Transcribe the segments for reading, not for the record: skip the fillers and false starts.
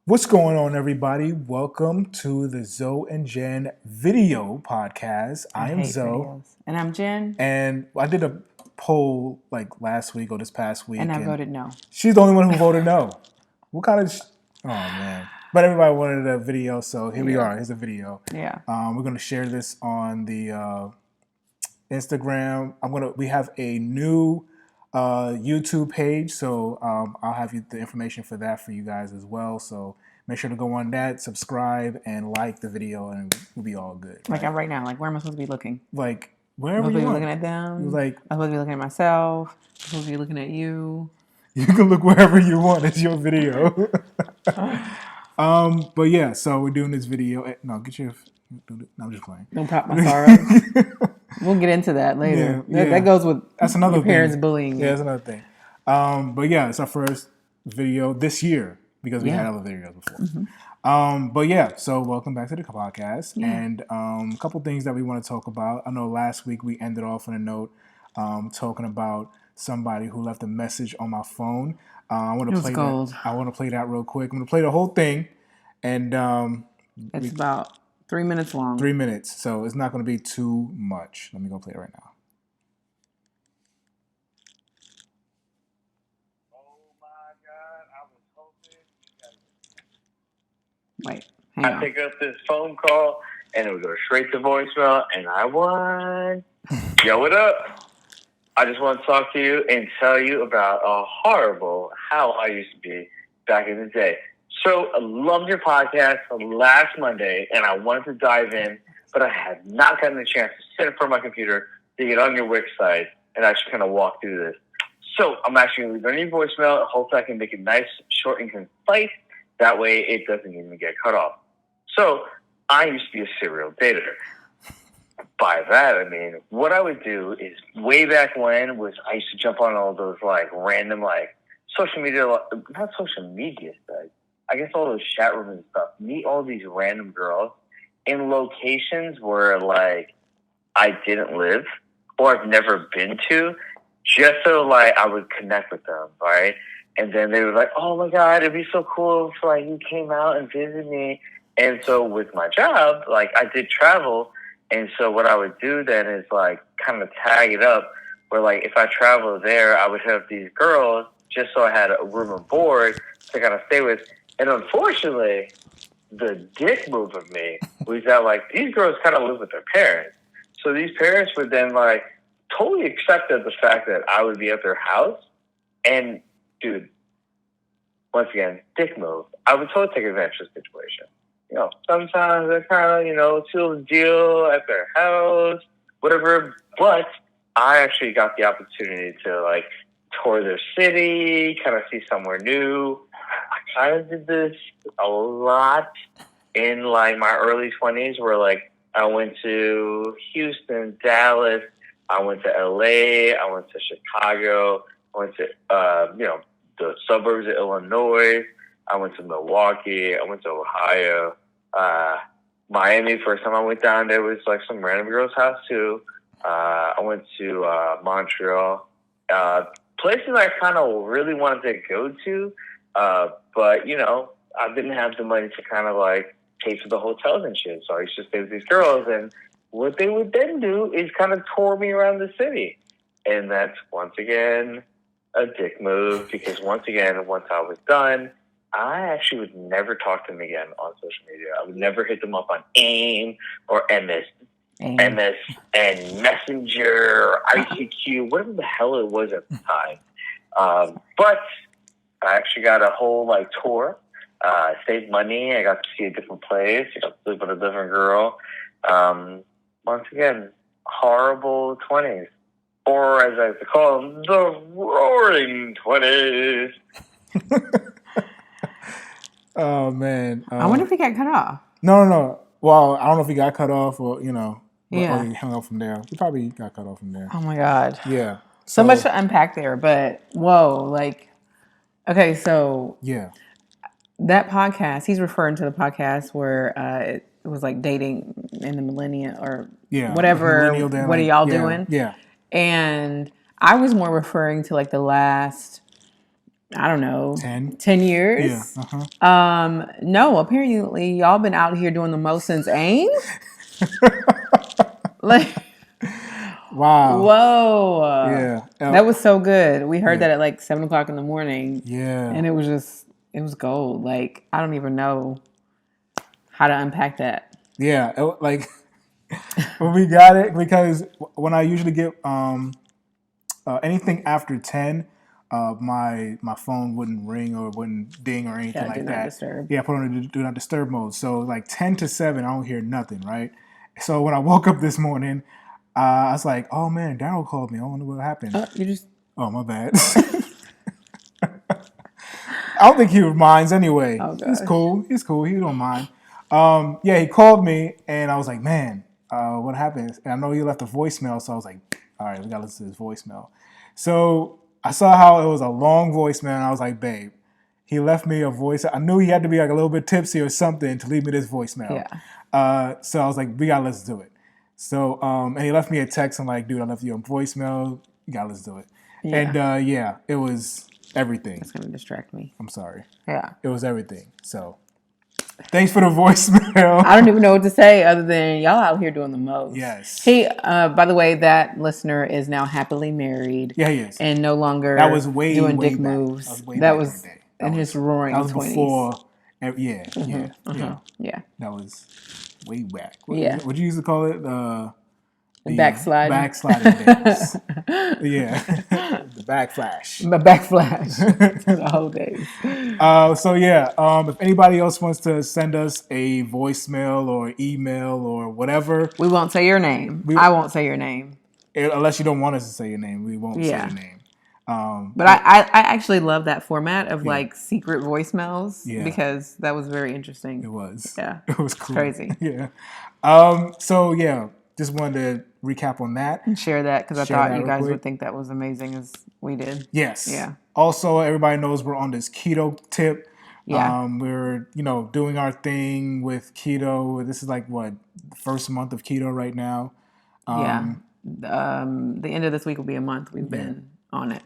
What's going on, everybody? Welcome to the Zoe and Jen video podcast. I I am hate Zoe, videos. And I'm Jen, and I did a poll like last week or this past and week, I and voted no. she's the only one who voted no. What kind of? Oh man! But everybody wanted a video, so here we Yeah. are. Here's a video. Yeah. We're gonna share this on the Instagram. We have a new YouTube page, so I'll have the information for that for you guys as well. So make sure to go on that, subscribe, and like the video, and we'll be all good. Like I'm right now. Like where am I supposed to be looking? Like I'm wherever supposed to you be want. looking at them. Like I'm supposed to be looking at myself. I'm supposed to be looking at you. you can look wherever you want. It's your video. But yeah, so we're doing this video. No, get your. No, I'm just playing. Don't pop my sorrows. We'll get into that later. Yeah. That goes with That's another your parents thing. bullying you. Yeah, that's another thing. But yeah, it's our first video this year because we had other videos before. But yeah, so welcome back to the podcast. Yeah. And a couple things that we want to talk about. I know last week we ended off on a note talking about somebody who left a message on my phone. I want to play gold. that. I want to play that real quick. I'm going to play the whole thing, and It's about 3 minutes long. 3 minutes, so it's not going to be too much. Let me go play it right now. Wait, hang I on. pick up this phone call and it would go straight to voicemail, and I won. Yo, what up? I just want to talk to you and tell you about a horrible how I used to be back in the day. So I loved your podcast last Monday, and I wanted to dive in, but I had not gotten the chance to sit in front of my computer to get on your Wix site and actually kind of walk through this. So I'm actually going to leave your voicemail. Hopefully I can make it nice, short, and concise. That way it doesn't even get cut off. So I used to be a serial dater. By that, I mean, what I would do is way back when was I used to jump on all those like random like social media, not social media sites. I guess all those chat rooms and stuff. Meet all these random girls in locations where like I didn't live or I've never been to, just so like I would connect with them, right? And then they were like, "Oh my God, it'd be so cool if like you came out and visited me." And so with my job, like I did travel, and so what I would do then is like kind of tag it up, where like if I traveled there, I would have these girls just so I had a room and board to kind of stay with. And unfortunately, the dick move of me was that like these girls kind of live with their parents, so these parents would then like totally accepted the fact that I would be at their house. And dude, once again, dick move. I would totally take advantage of the situation. You know, sometimes I kind of, seal the deal at their house, whatever. But I actually got the opportunity to like tour their city, kind of see somewhere new. I kind of did this a lot in like my early 20s, where like I went to Houston, Dallas, I went to LA, I went to Chicago, I went to the suburbs of Illinois, I went to Milwaukee, I went to Ohio, Miami. First time I went down there was like some random girl's house too. I went to Montreal, places I kind of really wanted to go to, but I didn't have the money to kind of like pay for the hotels and shit. So I used to stay with these girls, and what they would then do is kind of tour me around the city. And that's, once again, a dick move, because once I was done, I actually would never talk to them again on social media. I would never hit them up on AIM or MS and Messenger or ICQ, whatever the hell it was at the time. But I actually got a whole like tour. Saved money. I got to see a different place. I got to live with a different girl. Once again, horrible 20s. Or as I like to call them, the roaring 20s. Oh man! I wonder if he got cut off. No. Well, I don't know if he got cut off or or he hung up from there. He probably got cut off from there. Oh my God. Yeah. So much to unpack there, but whoa, like, okay, so Yeah. that podcast, he's referring to the podcast where it was like dating in the millennia or whatever. What are y'all doing? Yeah. And I was more referring to like the last I don't know, 10? 10 years. Yeah. Uh-huh. No, apparently y'all been out here doing the most since Ames. Like, Wow. whoa. Yeah. That was so good. We heard that at like 7:00 in the morning. Yeah. And it was gold. Like, I don't even know how to unpack that. Yeah. Like, when we got it, because when I usually get anything after 10, my phone wouldn't ring or wouldn't ding or anything like do that. Not disturb. Yeah, put on a do not disturb mode. So like 10 to 7, I don't hear nothing, right? So when I woke up this morning, I was like, oh man, Daryl called me. I wonder what happened. Oh, my bad. I don't think he minds anyway. Oh, gosh. He's cool. He don't mind. Yeah, he called me and I was like, man, what happened? And I know he left a voicemail, so I was like, all right, we gotta listen to his voicemail. So I saw how it was a long voicemail and I was like, babe, he left me a voice. I knew he had to be like a little bit tipsy or something to leave me this voicemail. Yeah. So I was like, we gotta listen to it. So, and he left me a text. I'm like, dude, I left you a voicemail. You gotta listen to it. Yeah. And yeah, it was everything. That's gonna distract me. I'm sorry. Yeah. It was everything. So thanks for the voicemail. I don't even know what to say other than y'all out here doing the most. Yes. He, by the way, that listener is now happily married. Yeah, he is. And no longer doing dick moves. That was in his roaring 20s. That was before. Yeah. Yeah. That was way back. What you used to call it? The backsliding days. Yeah. The backflash. The backflash. The whole day. So yeah, if anybody else wants to send us a voicemail or email or whatever. We won't say your name. I won't say your name. Unless you don't want us to say your name, we won't say your name. But I actually love that format of like secret voicemails because that was very interesting. It was. Yeah. It was cool. Crazy. Yeah. So yeah, just wanted to recap on that. And share that because I thought you guys would think that was amazing as we did. Yes. Yeah. Also, everybody knows we're on this keto tip. Yeah. We're, doing our thing with keto. This is like the first month of keto right now. The end of this week will be a month we've been on it.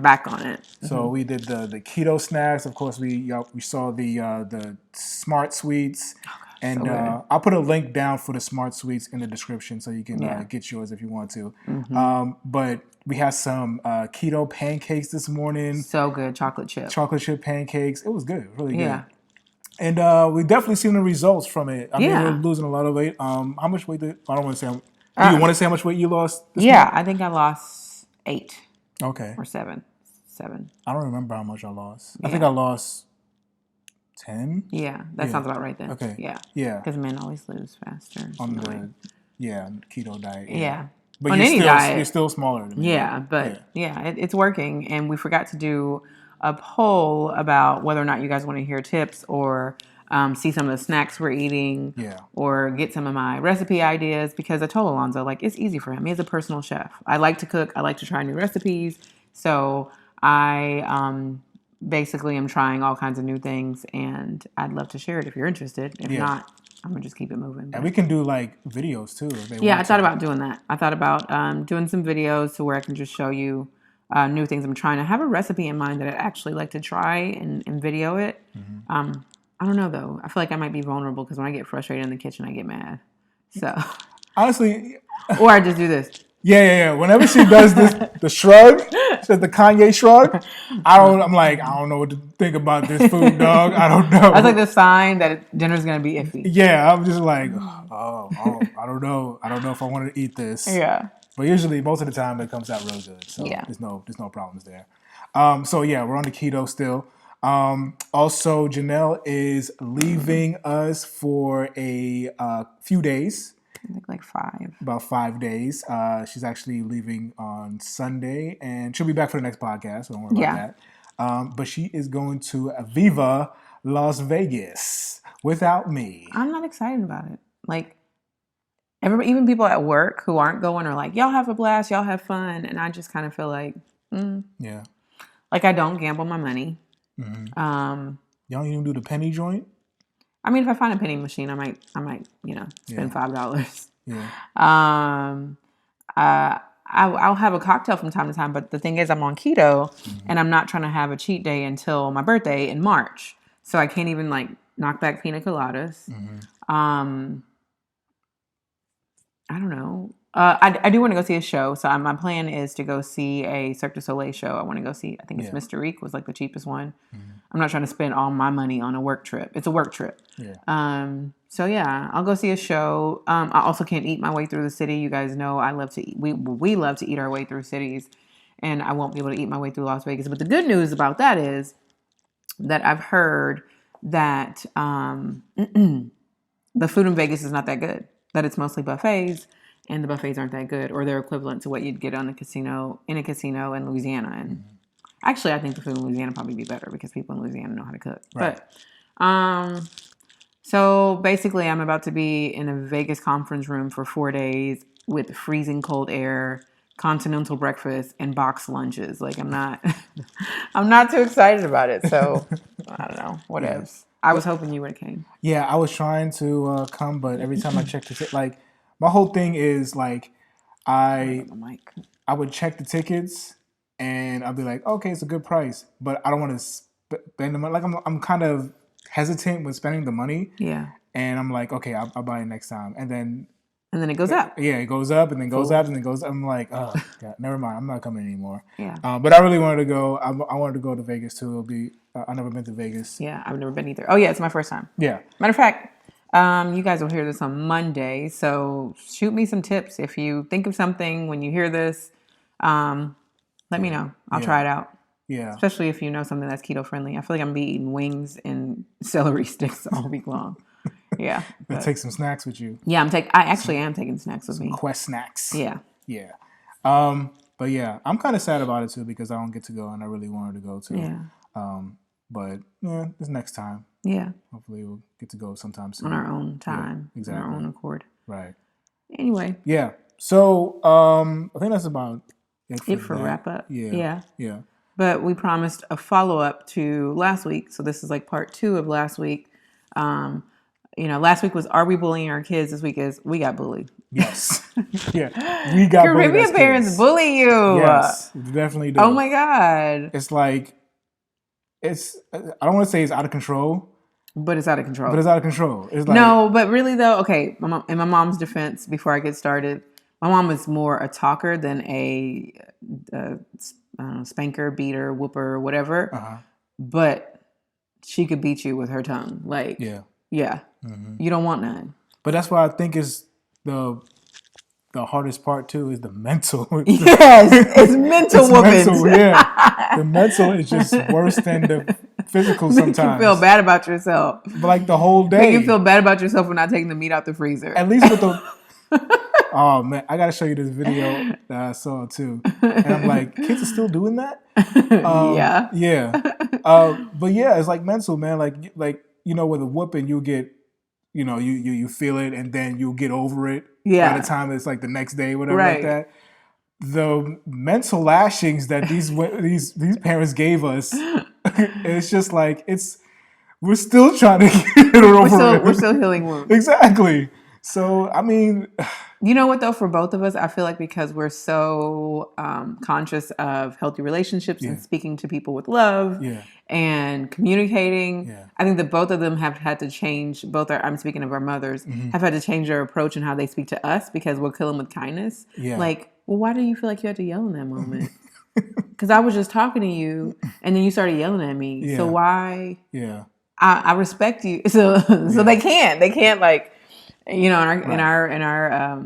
Back on it. So we did the keto snacks. Of course, we saw the Smart Sweets. And I'll put a link down for the Smart Sweets in the description so you can get yours if you want to. Mm-hmm. But we had some keto pancakes this morning. So good. Chocolate chip pancakes. It was good. Really good. Yeah. And we definitely seen the results from it. I mean, we're losing a lot of weight. How much weight I don't want to say. Do you want to say how much weight you lost this month? I think I lost 8. Okay. Or 7. I don't remember how much I lost. I think I lost 10? Yeah, that sounds about right then. Okay. Yeah. Because men always lose faster. On the keto diet. Yeah. But on you're any still, diet. You're still smaller than me. Yeah, but it's working. And we forgot to do a poll about whether or not you guys want to hear tips or see some of the snacks we're eating or get some of my recipe ideas because I told Alonzo, it's easy for him. He's a personal chef. I like to cook. I like to try new recipes. So I basically I'm trying all kinds of new things and I'd love to share it if you're interested. If not, I'm going to just keep it moving. And we can do videos too. I thought about doing that. I thought about doing some videos to where I can just show you new things I'm trying. I have a recipe in mind that I'd actually like to try and video it. Mm-hmm. I don't know though. I feel like I might be vulnerable because when I get frustrated in the kitchen, I get mad. So honestly, or I just do this. Yeah. Whenever she does this, the shrug, she does the Kanye shrug. I'm like, I don't know what to think about this food, dog. I don't know. That's like the sign that dinner's gonna be iffy. Yeah, I'm just like, I don't know. I don't know if I want to eat this. Yeah. But usually, most of the time, it comes out real good. So there's no problems there. So yeah, we're on the keto still. Also, Janelle is leaving us for a few days. I think like 5. About 5 days. She's actually leaving on Sunday, and she'll be back for the next podcast. So don't worry about that. But she is going to Viva Las Vegas without me. I'm not excited about it. Everybody, even people at work who aren't going are like, y'all have a blast, y'all have fun. And I just kind of feel like, yeah. I don't gamble my money. Mm-hmm. Y'all even do the penny joint? I mean, if I find a penny machine, I might, spend $5. Yeah. I'll have a cocktail from time to time, but the thing is, I'm on keto, and I'm not trying to have a cheat day until my birthday in March, so I can't even like knock back pina coladas. I don't know. I do want to go see a show. So my plan is to go see a Cirque du Soleil show. I want to go see, I think it's Mr. Reek was like the cheapest one. I'm not trying to spend all my money on a work trip. It's a work trip. So yeah, I'll go see a show. I also can't eat my way through the city. You guys know I love to eat. We love to eat our way through cities, and I won't be able to eat my way through Las Vegas. But the good news about that is that I've heard that the food in Vegas is not that good. That it's mostly buffets, and the buffets aren't that good, or they're equivalent to what you'd get in a casino in Louisiana. And actually, I think the food in Louisiana probably be better because people in Louisiana know how to cook. Right. But so basically, I'm about to be in a Vegas conference room for 4 days with freezing cold air, continental breakfast, and box lunches. Like I'm not too excited about it. So I don't know. What else? I was hoping you would have came. Yeah, I was trying to come, but every time I check my whole thing is like I would check the tickets and I'd be like, okay, it's a good price, but I don't want to spend the money. Like I'm kind of hesitant with spending the money. Yeah. And I'm like, okay, I'll buy it next time, and then it goes up. Yeah, it goes up and then goes up and then goes up. I'm like, oh, God, never mind. I'm not coming anymore. Yeah. But I really wanted to go. I wanted to go to Vegas too. It'll be. I've never been to Vegas. Yeah, I've never been either. Oh yeah, it's my first time. Yeah. Matter of fact, you guys will hear this on Monday. So shoot me some tips if you think of something when you hear this. Let me know. I'll try it out. Yeah. Especially if you know something that's keto friendly. I feel like I'm gonna be eating wings and celery sticks all week long. Yeah. Take some snacks with you. Yeah, I actually am taking snacks with me. Quest snacks. Yeah. Yeah. But yeah, I'm kind of sad about it too because I don't get to go and I really wanted to go too. Yeah. But yeah, this next time. Yeah. Hopefully we'll get to go sometime soon. On our own time. Yeah, exactly. On our own accord. Right. Anyway. Yeah. So I think that's about it for wrap up. Yeah. Yeah. Yeah. But we promised a follow-up to last week. So this is like part 2 of last week. Last week was, are we bullying our kids? This week is, we got bullied. Yes. Yeah. We got bullied. Caribbean parents bully you. Yes. Definitely do. Oh my God. It's like, I don't want to say it's out of control. But it's out of control. It's like, no, but really though, okay, in my mom's defense, before I get started, my mom is more a talker than a spanker, beater, whooper, whatever. Uh-huh. But she could beat you with her tongue. Like, yeah. Mm-hmm. You don't want none. But that's what I think is the hardest part too, is the mental. Yes, it's mental whoopings. Yeah, the mental is just worse than the physical sometimes. Make you feel bad about yourself. But like the whole day. Make you feel bad about yourself for not taking the meat out the freezer. At least with the... Oh man, I gotta show you this video that I saw too, and I'm like, kids are still doing that. Yeah. But yeah, it's like mental, man. Like with a whooping, you get, you feel it, and then you'll get over it. Yeah. By the time it's like the next day, whatever, like that. The mental lashings that these parents gave us, it's just like we're still trying to get it over. We're still healing wounds. Exactly. So, I mean... You know what, though? For both of us, I feel like because we're so conscious of healthy relationships and speaking to people with love and communicating, I think that both of them have had to change, I'm speaking of our mothers, have had to change their approach and how they speak to us because we'll kill them with kindness. Yeah. Like, well, why do you feel like you had to yell in that moment? Because I was just talking to you and then you started yelling at me. Yeah. So why... Yeah. I respect you. So they can't like... in our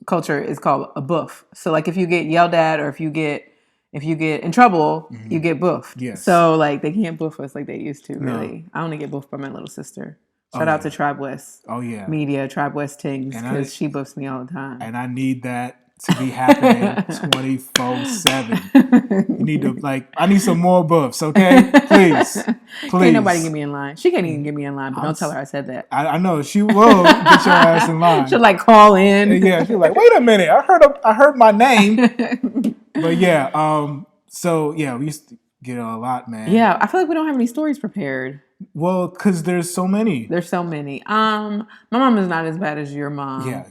culture, it's called a boof. So like if you get yelled at or if you get in trouble, you get boofed. Yes. So like they can't boof us like they used to. Really, I only get boofed by my little sister. Shout out to Tribe West. Oh yeah, Media Tribe West Tings because she boofs me all the time. And I need that to be happening 24/7. You need to I need some more buffs, okay? Please. Can't nobody get me in line. She can't even get me in line, but don't tell her I said that. I know she will get your ass in line. She'll call in. Yeah, she'll wait a minute, I heard my name. But yeah, so yeah, we used to get a lot, man. Yeah, I feel like we don't have any stories prepared. Well, because there's so many. My mom is not as bad as your mom. Yeah.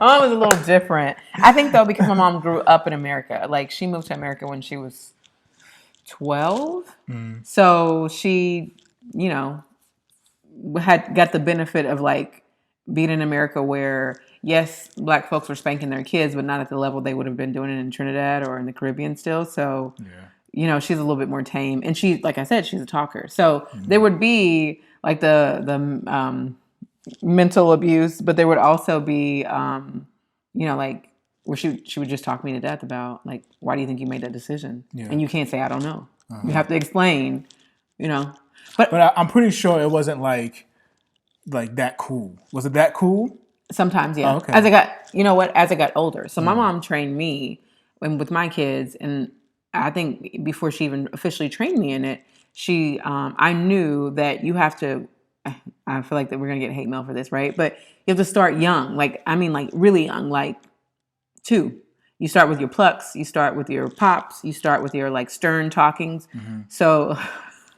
My mom was a little different. I think though because my mom grew up in America. Like she moved to America when she was 12. So she, you know, had got the benefit of like being in America where yes, black folks were spanking their kids, but not at the level they would have been doing it in Trinidad or in the Caribbean still. So you know, she's a little bit more tame, and she, like I said, she's a talker. So there would be like the mental abuse, but there would also be, you know, like where she would just talk me to death about like, why do you think you made that decision? And you can't say I don't know. You have to explain, you know. But I'm pretty sure it wasn't like that cool. Was it that cool? Sometimes, yeah. Oh, okay. As I got, you know what? As I got older, so my mom trained me with my kids, and I think before she even officially trained me in it, I knew that you have to. I feel like that we're gonna get hate mail for this, right? But you have to start young. Like I mean, like really young, like 2. You start with your plucks. You start with your pops. You start with your like stern talkings. So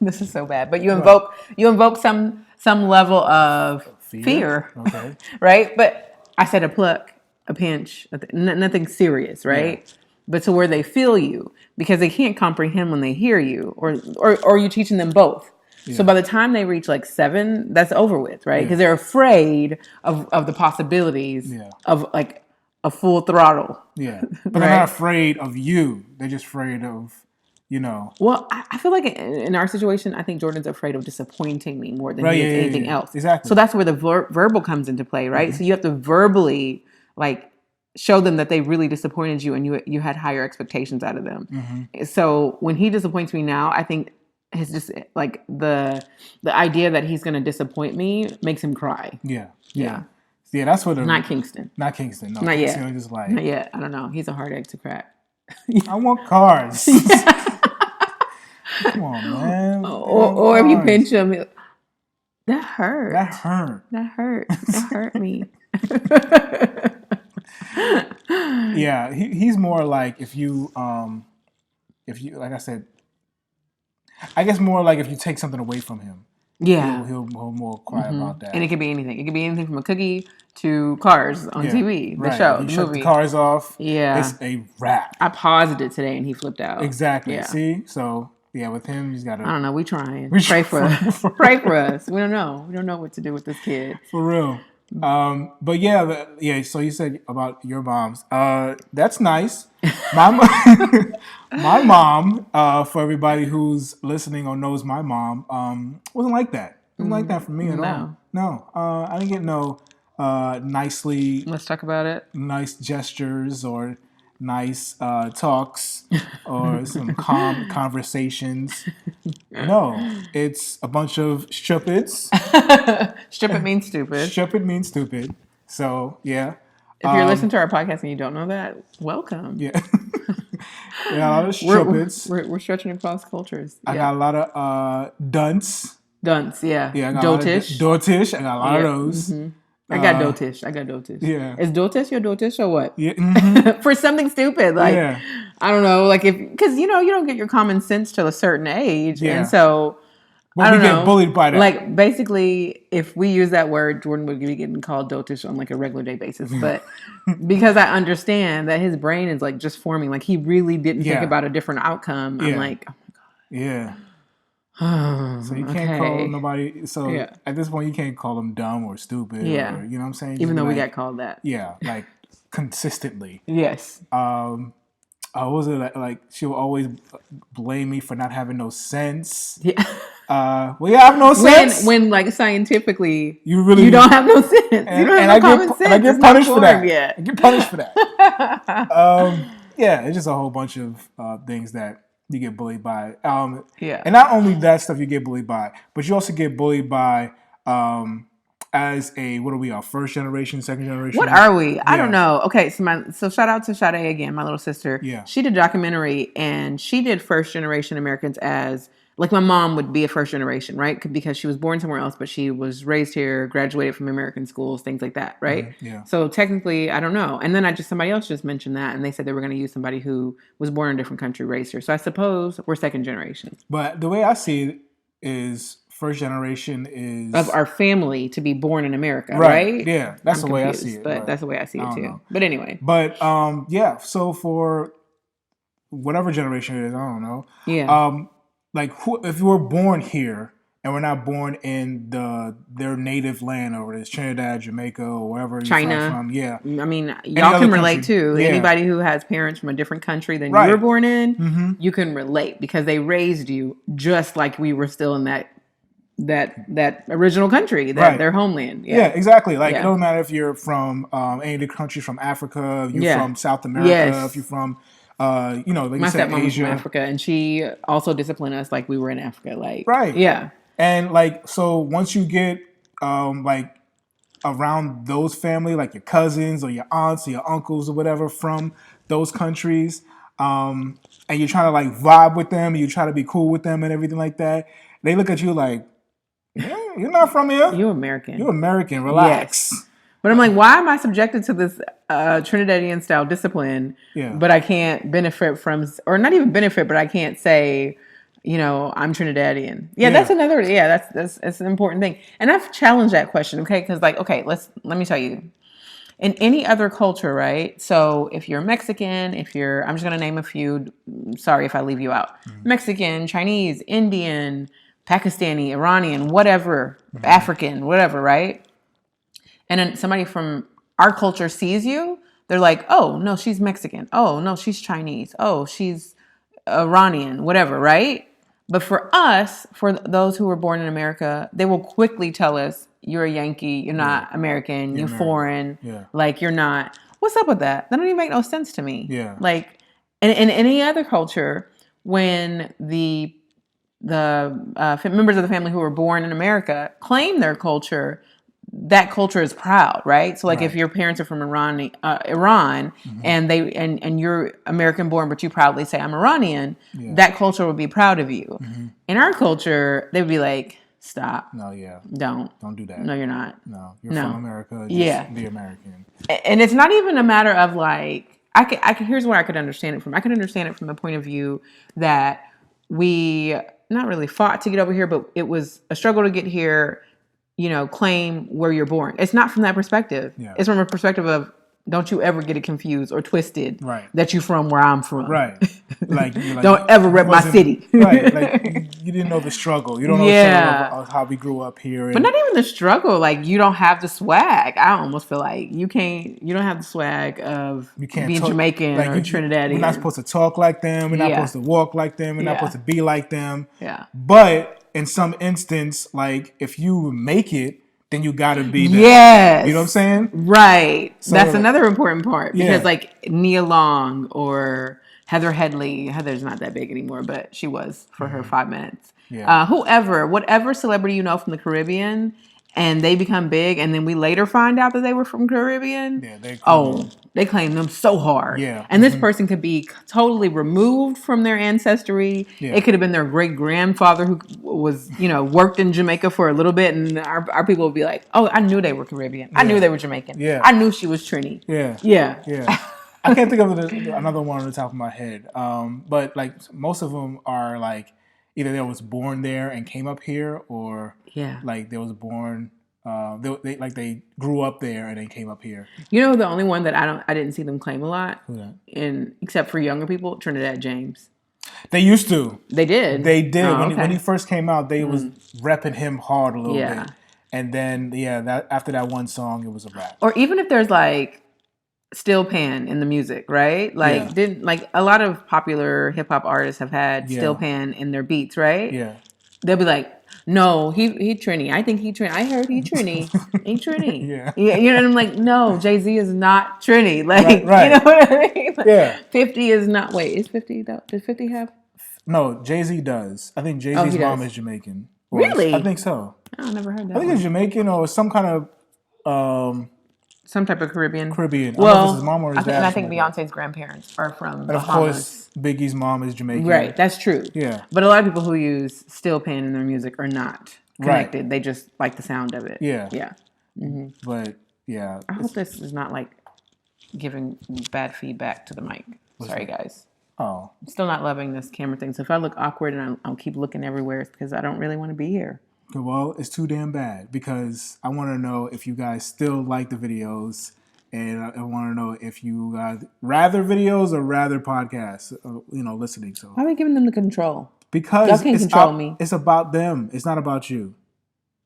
this is so bad, but you invoke some level of fear. Okay. Right? But I said a pluck, a pinch, nothing serious, right? Yeah. But to where they feel you, because they can't comprehend when they hear you, or you teaching them both. Yeah. So by the time they reach like 7, that's over with, right? Because they're afraid of the possibilities of like a full throttle. Yeah, but they're not afraid of you. They're just afraid of, you know. Well, I feel like in our situation, I think Jordan's afraid of disappointing me more than he is anything else. Exactly. So that's where the verbal comes into play, right? So you have to verbally like show them that they really disappointed you and you had higher expectations out of them. So when he disappoints me now, I think it's just like the idea that he's going to disappoint me makes him cry. Yeah. That's what. Not Kingston. Not Kingston. No, not Kingston yet. Just like, not yet. I don't know. He's a hard egg to crack. I want cars. Come on, man. Or if you pinch him, that hurt. That hurt. That hurt. That hurt me. Yeah, he's more like if you like I said, I guess more like if you take something away from him. Yeah, he'll more cry about that. And it could be anything. It could be anything from a cookie to Cars on TV, the show, the shut movie. The cars off. Yeah, it's a wrap. I paused it today and he flipped out. Exactly. Yeah. See, so yeah, with him, he's got to. I don't know. We trying. Pray for us. Pray for us. We don't know. We don't know what to do with this kid. For real. But yeah. So you said about your moms. That's nice. My mom. For everybody who's listening or knows my mom, wasn't like that. Wasn't like that for me at all. No. I didn't get no nicely. Let's talk about it. Nice gestures or nice talks or some calm conversations. No, it's a bunch of stupids. Stupid means stupid. Stupid means stupid. So, yeah. If you're listening to our podcast and you don't know that, welcome. Yeah. A lot of stupids. We're stretching across cultures. I got a lot of dunce. Dunce, yeah. Yeah, I got dotish. Dotish. I got a lot of those. I got dotish. Yeah. Is dotish your dotish or what? Yeah. For something stupid. Like, I don't know. Like, because, you don't get your common sense till a certain age. Yeah. And so, but we get bullied by that. Like, basically, if we use that word, Jordan would be getting called dotish on, like, a regular day basis. But because I understand that his brain is, like, just forming. Like, he really didn't think about a different outcome. I'm like, oh, my God. Yeah. So you can't call nobody. So at this point, you can't call them dumb or stupid. Yeah. Or, you know what I'm saying? Even though we got called that. Yeah. Like, consistently. Yes. What was it like? She'll always blame me for not having no sense. Yeah. Well, you have no sense. When like scientifically, you don't have no sense. You don't have no common sense. And I get punished for that. I get punished for that. Yeah, it's just a whole bunch of things that you get bullied by. And not only that stuff you get bullied by, but you also get bullied by as a, what are we, first generation, second generation? What are we? I don't know. Okay, so shout out to Sade again, my little sister. Yeah. She did a documentary and she did first generation Americans as, like my mom would be a first generation, right? Because she was born somewhere else, but she was raised here, graduated from American schools, things like that, right? Yeah. So technically, I don't know. And then somebody else just mentioned that, and they said they were going to use somebody who was born in a different country, raised here. So I suppose we're second generation. But the way I see it is first generation is of our family to be born in America, right? Yeah, that's I'm the way I confused, see it. but that's the way I see it too. Know. But anyway. But yeah. So for whatever generation it is, I don't know. Yeah. Like if you were born here and we're not born in their native land, or it's Trinidad, Jamaica, or wherever China. You're from, yeah. I mean, y'all can relate too. Yeah. Anybody who has parents from a different country than you were born in, you can relate because they raised you just like we were still in that original country, their homeland. Yeah, exactly. Like it don't matter if you're from any of the countries from Africa, if you're from South America, if you're from like my you said, stepmom was Asia. from Africa, and she also disciplined us like we were in Africa. Like yeah. And like so once you get like around those family, like your cousins or your aunts or your uncles or whatever from those countries, and you're trying to like vibe with them, you try to be cool with them and everything like that, they look at you like, yeah, you're not from here. You're American. You're American. Relax. Yes. But I'm like, why am I subjected to this Trinidadian style discipline? Yeah. But I can't benefit from, or not even benefit, but I can't say, I'm Trinidadian. Yeah, that's another. Yeah, that's an important thing. And I've challenged that question. Okay, because let me tell you. In any other culture, right? So if you're Mexican, I'm just gonna name a few. Sorry if I leave you out. Mexican, Chinese, Indian, Pakistani, Iranian, whatever, African, whatever, right? And then somebody from our culture sees you, they're like, oh, no, she's Mexican. Oh, no, she's Chinese. Oh, she's Iranian, whatever, right? But for us, for those who were born in America, they will quickly tell us, you're a Yankee, you're not American, you're foreign, like you're not. What's up with that? That don't even make no sense to me. Yeah. Like, in any other culture, when the members of the family who were born in America claim their culture, that culture is proud, right? So like if your parents are from Iran, and and you're American born, but you proudly say I'm Iranian, that culture would be proud of you. In our culture, they would be like, stop. No, yeah. Don't do that. No, you're not. No, you're from America. Just be American. And it's not even a matter of like, here's where I could understand it from. I could understand it from the point of view that we not really fought to get over here, but it was a struggle to get here, claim where you're born. It's not from that perspective. Yeah. It's from a perspective of, don't you ever get it confused or twisted that you're from where I'm from. Right. Like don't ever rep my city. Right. Like you didn't know the struggle. You don't know the struggle of how we grew up here. But not even the struggle. Like you don't have the swag. I almost feel like you don't have the swag of being Jamaican or Trinidadian. We're not supposed to talk like them. We're not supposed to walk like them. We're not supposed to be like them. Yeah. But in some instance, like if you make it, then you gotta be there. Yes. You know what I'm saying? Right. So, that's another important part. Because like Nia Long or Heather Headley, Heather's not that big anymore, but she was for her 5 minutes. Yeah. Whatever celebrity you know from the Caribbean, and they become big, and then we later find out that they were from Caribbean. Yeah, they claim them so hard. Yeah. And this person could be totally removed from their ancestry. Yeah. It could have been their great grandfather who was, worked in Jamaica for a little bit, and our people would be like, oh, I knew they were Caribbean. I knew they were Jamaican. Yeah. I knew she was Trini. Yeah. Yeah. Yeah. I can't think of another one on the top of my head. But like most of them are like either they was born there and came up here, or like they was born. They grew up there and then came up here. The only one that I didn't see them claim a lot, Who's that? Except for younger people, Trinidad James. They used to. They did. They did. When he first came out, they was repping him hard a little bit. And then after that one song, it was a wrap. Or even if there's like steel pan in the music, right? Like didn't like a lot of popular hip hop artists have had steel pan in their beats, right? Yeah. They'll be like, no, he Trini. I think he Trini. I heard he Trini. He Trini. Yeah. And I'm like, no, Jay-Z is not Trini. Like, right. You know what I mean? Like, 50 is not. Wait, is 50? Does 50 have? No, Jay-Z does. I think Jay-Z's mom is Jamaican. Really? I think so. I never heard that. I think it's Jamaican or some kind of. Some type of Caribbean. Well, I don't know if it's his mom or his dad. I think Beyonce's grandparents are from Bahamas. Of course, Biggie's mom is Jamaican. Right, that's true. Yeah. But a lot of people who use steel pan in their music are not connected. Right. They just like the sound of it. Yeah. Yeah. Mm-hmm. But, yeah. I hope this is not like giving bad feedback to the mic. Sorry, guys. Oh. I'm still not loving this camera thing. So if I look awkward and I'll keep looking everywhere, it's because I don't really want to be here. Well, it's too damn bad because I want to know if you guys still like the videos, and I want to know if you guys rather videos or rather podcasts. Listening. So why are we giving them the control? Because y'all can't control me. It's about them. It's not about you.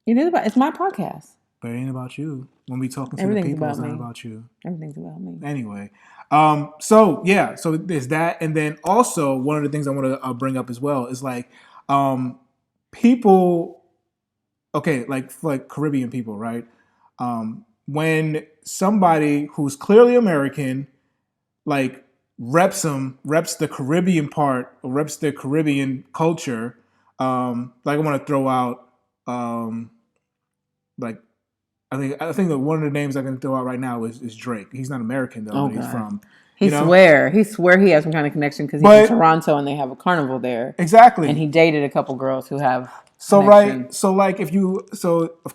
It's my podcast. But it ain't about you. When we talking to the people, it's not about you. Everything's about me. Anyway, so there's that, and then also one of the things I want to bring up as well is like, people, okay, like Caribbean people, right? When somebody who's clearly American, like reps the Caribbean part, or reps the Caribbean culture, like I want to throw out, like. I think that one of the names I can throw out right now is Drake. He's not American though, but he's from. He swear he has some kind of connection because he's in Toronto and they have a carnival there. Exactly. And he dated a couple girls who have. Right. So like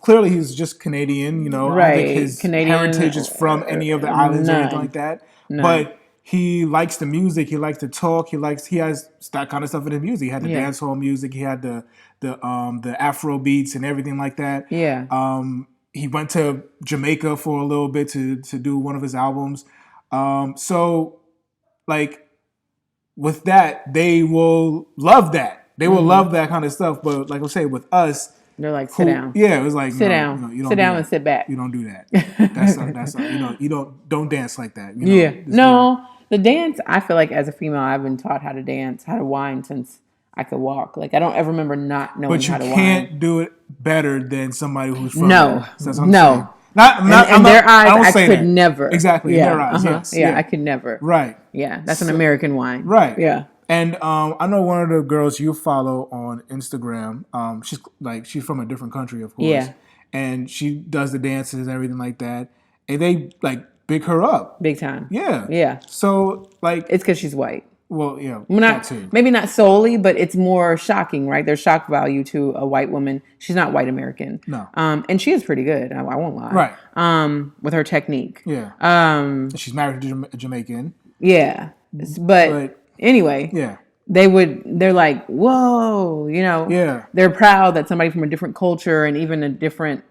clearly he's just Canadian. Right. I don't think his heritage is from any of the islands or anything like that. None. But he likes the music. He likes to talk. He has that kind of stuff in his music. He had the dancehall music. He had the Afro beats and everything like that. Yeah. He went to Jamaica for a little bit to do one of his albums. So, like, with that, they will love that. They will love that kind of stuff. But like I say, with us, they're like, sit down. Yeah, it was like, sit down. You don't sit down and sit back. You don't do that. That's you don't dance like that. The dance. I feel like as a female, I've been taught how to dance, how to whine since I could walk. Like I don't ever remember not knowing how to whine. But you can't do it better than somebody who's from there. So that's what I'm saying. In their eyes, I could never. Exactly. Yeah. In their eyes, yes. Yeah, I could never. Right. Yeah, that's an American whine. Right. Yeah. And I know one of the girls you follow on Instagram. She's from a different country, of course. Yeah. And she does the dances and everything like that. And they big her up. Big time. Yeah. Yeah. So it's because she's white. Well, yeah, maybe not solely, but it's more shocking, right? There's shock value to a white woman. She's not white American. No. And she is pretty good. I won't lie. Right. With her technique. Yeah. She's married to a Jamaican. Yeah. But anyway. Yeah. They're like, whoa, Yeah. They're proud that somebody from a different culture and even a different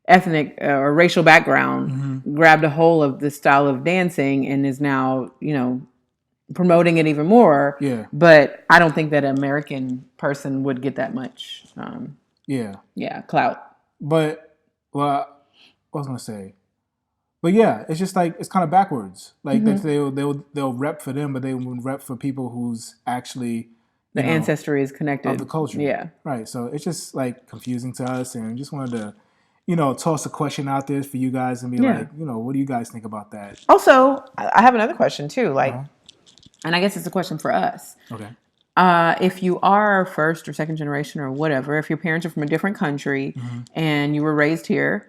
ethnic or racial background grabbed a hold of this style of dancing and is now, promoting it even more. Yeah. But I don't think that an American person would get that much. Clout. But what I was gonna say. But yeah, it's just like it's kind of backwards. Like they'll rep for them, but they won't rep for people who's actually the ancestry is connected of the culture. Yeah. Right. So it's just like confusing to us, and I just wanted to toss a question out there for you guys and be like, what do you guys think about that? Also, I have another question too. And I guess it's a question for us. Okay. If you are first or second generation or whatever, if your parents are from a different country and you were raised here,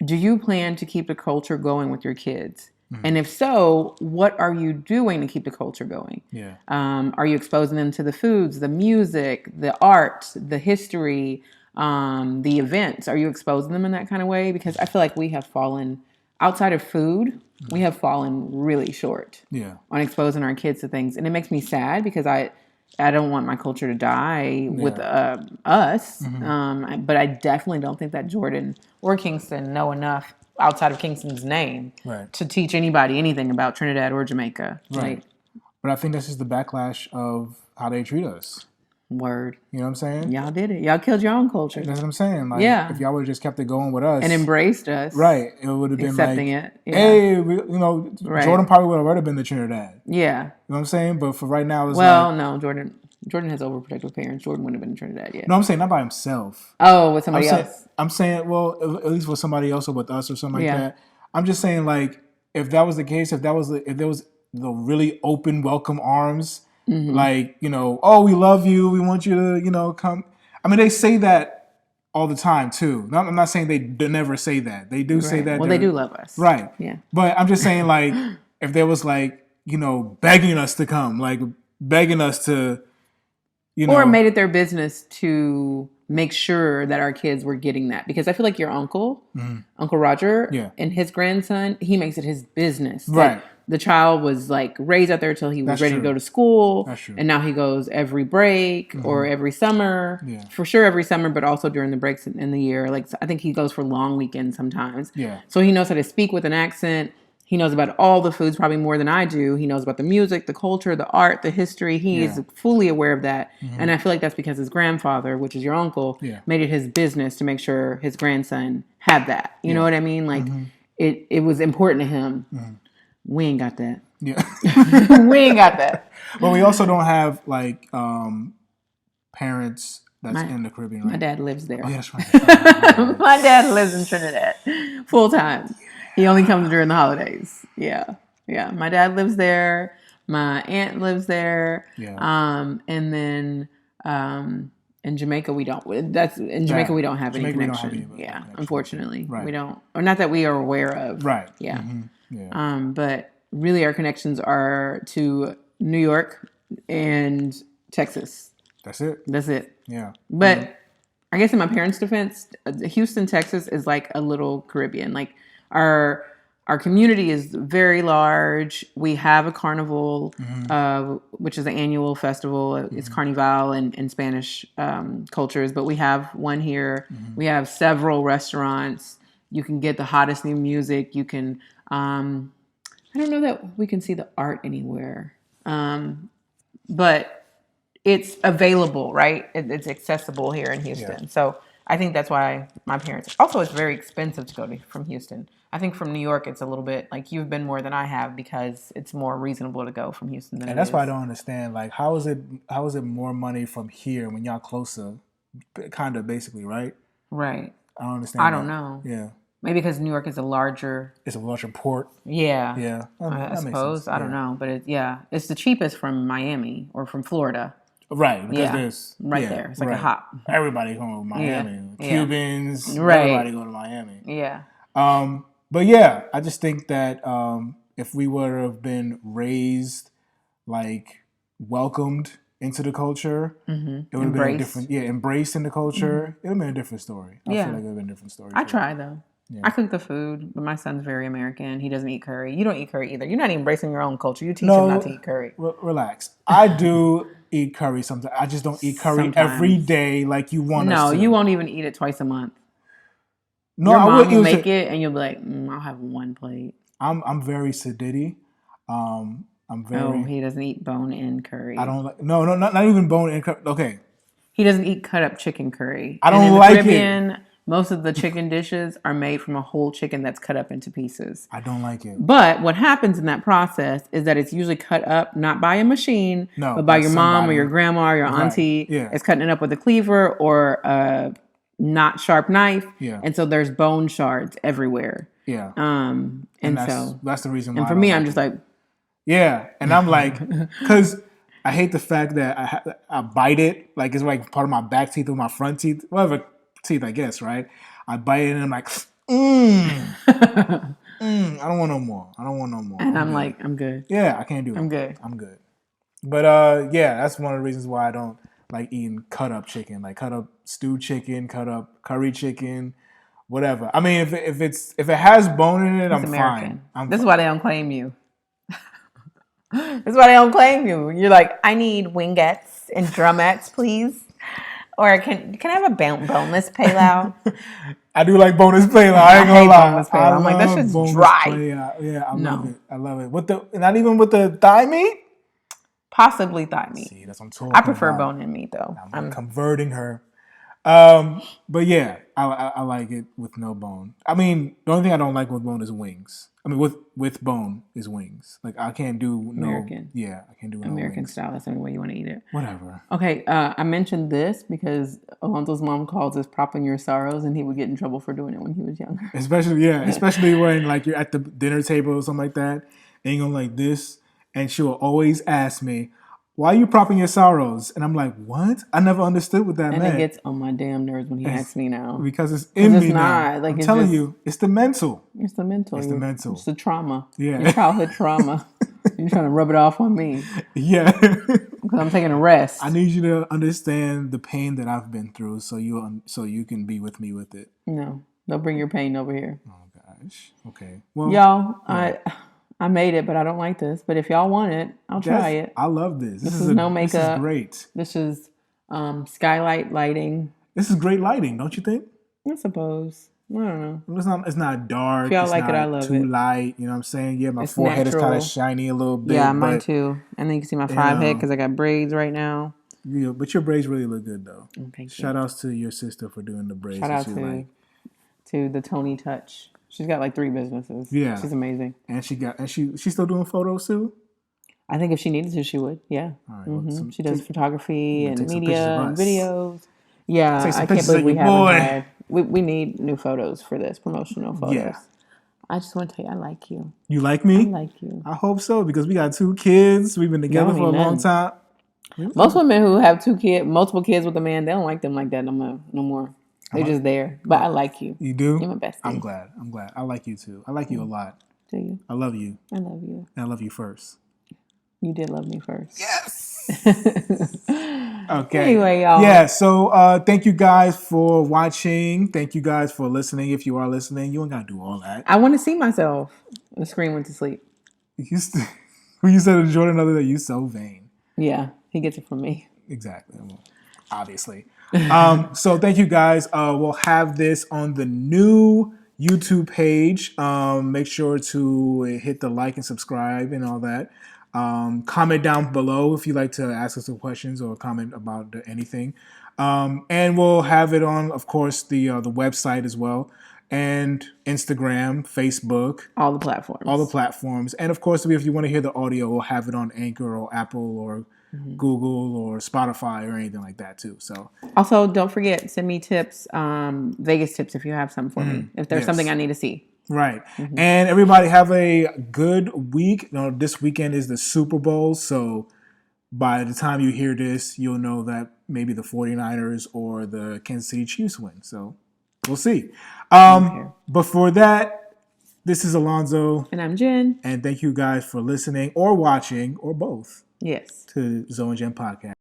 do you plan to keep the culture going with your kids? And if so, what are you doing to keep the culture going? Yeah. Are you exposing them to the foods, the music, the art, the history, the events? Are you exposing them in that kind of way? Because I feel like we have fallen, outside of food, we have fallen really short on exposing our kids to things. And it makes me sad because I don't want my culture to die with us. But I definitely don't think that Jordan or Kingston know enough outside of Kingston's name to teach anybody anything about Trinidad or Jamaica. Right. But I think this is the backlash of how they treat us. Word. You know what I'm saying? Y'all did it. Y'all killed your own culture. That's what I'm saying. Like, if y'all would have just kept it going with us. And embraced us. Right. It would have been accepting it. Yeah. Hey, Jordan probably would have already been to Trinidad. Yeah. You know what I'm saying? But for right now, it's no, Jordan has overprotective parents. Jordan wouldn't have been in Trinidad yet. No, I'm saying not by himself. Oh, with somebody else. I'm saying, well, at least with somebody else or with us or something like that. I'm just saying, like, if that was the case, if there was the really open, welcome arms, like, oh, we love you, we want you to, come. I mean, they say that all the time too. I'm not saying they never say that. They do say that. Well, they do love us. Right. Yeah. But I'm just saying, like, if there was like, begging us to come, like begging us to, or made it their business to make sure that our kids were getting that. Because I feel like your uncle, Uncle Roger, and his grandson, he makes it his business. Right. The child was like raised out there till he was ready to go to school. That's true. And now he goes every break or every summer. Yeah. For sure every summer, but also during the breaks in the year. Like I think he goes for long weekends sometimes. Yeah. So he knows how to speak with an accent. He knows about all the foods probably more than I do. He knows about the music, the culture, the art, the history. He is fully aware of that. And I feel like that's because his grandfather, which is your uncle, made it his business to make sure his grandson had that. You know what I mean? Like it was important to him. We ain't got that. Yeah. We ain't got that. But we also don't have like parents that's in the Caribbean, right? My dad lives there. Oh, yeah, that's right. My dad lives in Trinidad full time. He only comes during the holidays. Yeah. Yeah. My dad lives there. My aunt lives there. Yeah. And then in Jamaica we don't. We don't have any connection. Yeah. Unfortunately. Right. We don't, or not that we are aware of. Right. Yeah. Mm-hmm. Yeah. But really our connections are to New York and Texas. That's it. That's it. Yeah. But I guess in my parents' defense, Houston, Texas is like a little Caribbean. Like our community is very large. We have a carnival, which is an annual festival. It's Carnival in Spanish cultures, but we have one here. We have several restaurants. You can get the hottest new music. You can, I don't know that we can see the art anywhere, but it's available, right? It's accessible here in Houston. Yeah. So I think that's why my parents, also it's very expensive to go from Houston. I think from New York, it's a little bit like you've been more than I have because it's more reasonable to go from Houston than and that's why I don't understand. Like, how is it more money from here when y'all closer? Kind of basically, right? Right. I don't understand. I don't know. Yeah. Maybe because New York is a larger port. Yeah. Yeah. I suppose. I don't know. But it's the cheapest from Miami or from Florida. Right. Because there's there. It's like a hop. Everybody going to Miami. Yeah. Cubans. Right. Everybody go to Miami. Yeah. But yeah, I just think that if we would have been raised, like welcomed into the culture, it would have been a different. Yeah, embraced in the culture. It would have been a different story. I feel like it would have been a different story. I try though. Yeah. I cook the food, but my son's very American. He doesn't eat curry. You don't eat curry either. You're not even embracing your own culture. You teach him not to eat curry. Relax. I do eat curry sometimes. I just don't eat curry every day like you want us to. No, you won't even eat it twice a month. No, your mom will make it, and you'll be like, I'll have one plate. I'm very sedity. I'm very. Oh, he doesn't eat bone-in curry. I don't like. No, not even bone-in curry. Okay. He doesn't eat cut-up chicken curry. I don't like it. Most of the chicken dishes are made from a whole chicken that's cut up into pieces. I don't like it. But what happens in that process is that it's usually cut up not by a machine, but by your mom or your grandma or your auntie. Right. Yeah. It's cutting it up with a cleaver or a not sharp knife. Yeah. And so there's bone shards everywhere. Yeah. And that's the reason why. And for me, I'm just like. Yeah. And I'm like, because I hate the fact that I bite it. Like it's like part of my back teeth or my front teeth. Whatever. Teeth, I guess, right? I bite it and I'm like, I don't want no more. And I'm like, I'm good. Yeah, I can't do it. I'm good. But that's one of the reasons why I don't like eating cut up chicken, like cut up stewed chicken, cut up curry chicken, whatever. I mean, if it has bone in it, I'm American. Fine. This is why they don't claim you. This is why they don't claim you. You're like, I need wingettes and drumettes, please. Or can I have a boneless palau? I do like boneless palau. I ain't gonna lie. Boneless palau. I'm like, that shit's dry. Yeah, I love it. Not even with the thigh meat? Possibly thigh meat. See, that's what I'm talking I prefer bone-in meat though. I'm converting her. But yeah, I like it with no bone. I mean, the only thing I don't like with bone is wings. I mean, with bone is wings. Like I can't do American. I can't do American wings. style. That's the only way you want to eat it. Whatever. Okay, I mentioned this because Alonzo's mom calls this propping your sorrows, and he would get in trouble for doing it when he was younger. Especially when like you're at the dinner table or something like that, and you're going like this, and she will always ask me, why are you propping your sorrows? And I'm like, what? I never understood what that meant. And it gets on my damn nerves when he asks me now. Because it's in me now. Like, I'm telling you, it's the mental. It's the mental. It's the trauma. Yeah. Your childhood trauma. You're trying to rub it off on me. Yeah. because I'm taking a rest. I need you to understand the pain that I've been through, so you can be with me with it. No, don't bring your pain over here. Oh gosh. Okay. Well, y'all, yeah. I made it, but I don't like this. But if y'all want it, I'll try it. I love this. This is no makeup. This is great. This is skylight lighting. This is great lighting, don't you think? I suppose. I don't know. It's not dark. If y'all like it, I love it. Too light. You know what I'm saying? Yeah, my it's forehead natural. is kind of shiny a little bit. Yeah, mine too. And then you can see my five head because I got braids right now. Yeah, but your braids really look good though. Thank you. Shout outs to your sister for doing the braids. Shout out to the Tony Touch. She's got like 3 businesses. Yeah, she's amazing. And she's still doing photos too. I think if she needed to, she would. Yeah. All right, well, she does photography and media and videos. Yeah, I can't believe we haven't had. We need new photos for this, promotional photos. Yeah. I just want to tell you, I like you. You like me? I like you. I hope so, because we got 2 kids. We've been together for a long time. Most women who have multiple kids with a man, they don't like them like that no more. They're just there. But I like you. You do? You're my bestie. I'm glad. I like you too. I like you a lot. Do you? I love you. I love you. And I love you first. You did love me first. Yes. Okay. Anyway, y'all. Yeah, so thank you guys for watching. Thank you guys for listening. If you are listening, you ain't got to do all that. I want to see myself. The screen went to sleep. When you said to Jordan the other day, you so vain. Yeah, he gets it from me. Exactly. Well, obviously. So thank you guys. We'll have this on the new YouTube page. Make sure to hit the like and subscribe and all that. Comment down below if you'd like to ask us some questions or comment about anything. And we'll have it on, of course, the website as well. And Instagram, Facebook. All the platforms. And of course, if you want to hear the audio, we'll have it on Anchor or Apple or Google or Spotify or anything like that too. So also, don't forget, send me tips, Vegas tips if you have some for me. If there's something I need to see. Right. And everybody have a good week. This weekend is the Super Bowl. So by the time you hear this, you'll know that maybe the 49ers or the Kansas City Chiefs win. So we'll see. Before that, this is Alonzo. And I'm Jen. And thank you guys for listening or watching or both. Yes. To Zoe and Jen Podcast.